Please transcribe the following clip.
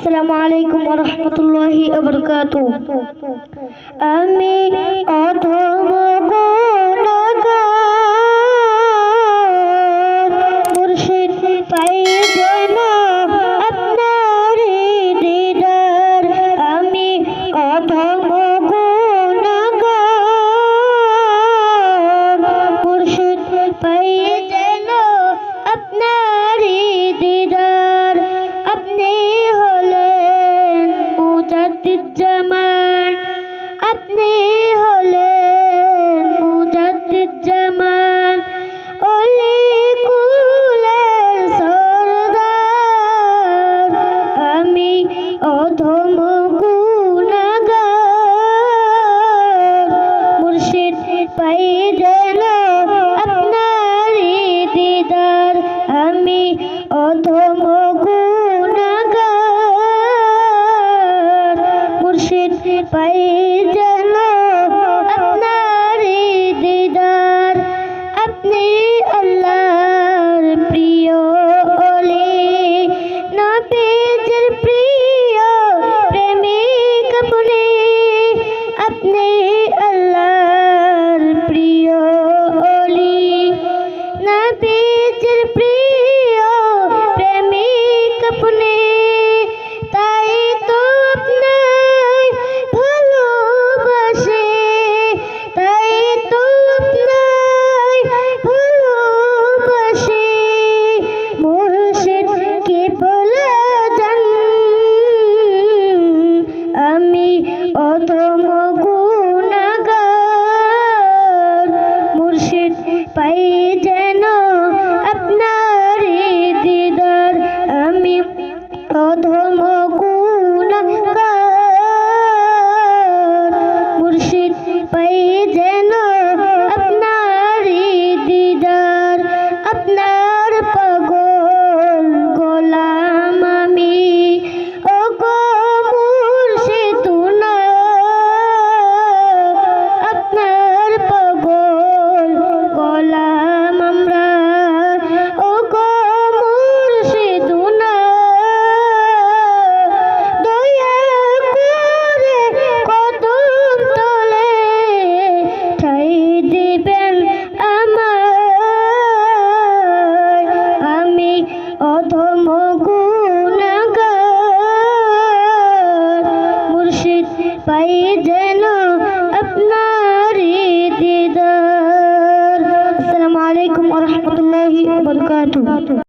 আসসালামু আলাইকুম ওয়া রাহমাতুল্লাহি ওয়া বারাকাতুহু। আমি অধম গুনাহগার, মুর্শিদ পাই যেন আপনার দিদার। আমি অধম গুনাহগার, মুর্শিদ পাই যেন আপনার দিদার। আপনি হলেন মুজাদ্দিদ জামান, আপনি হলেন মুজাদ্দিদ জামান, ওলি কুলের সরদার। আমি অধম গুনাহগার, মুর্শিদ পাই যেন আপনার দিদার। আমি অধম গুনাহগার, মুর্শিদ পাই যেন আপনার দিদার। আপনি আল্লাহর প্রিয় ওলি, নবীজির প্রিয় প্রেমিক আপনি। আপনি আল্লাহর প্রিয় ওলি, নবীজির প্রিয় প্রেমিক আপনি। তাই তো আপনার ভালোবাসি, তাই তো আপনার ভালোবাসি। মুর্শিদ কে বলে যান, আমি অধম গুনাহগার, মুর্শিদ পাই যেন আপনার দিদার। আমি অধম গুনাহগার, মুর্শিদ পাই যেন আপনার দিদার। আপনার পাগল গোলাম আমি, ও গো মুর্শিদুনা। আপনার পাগল গোলাম আমরা, ও গো মুর্শিদুনা। দয়া করে কদম তলে ঠাই দিবেন আমায়। আমি অধম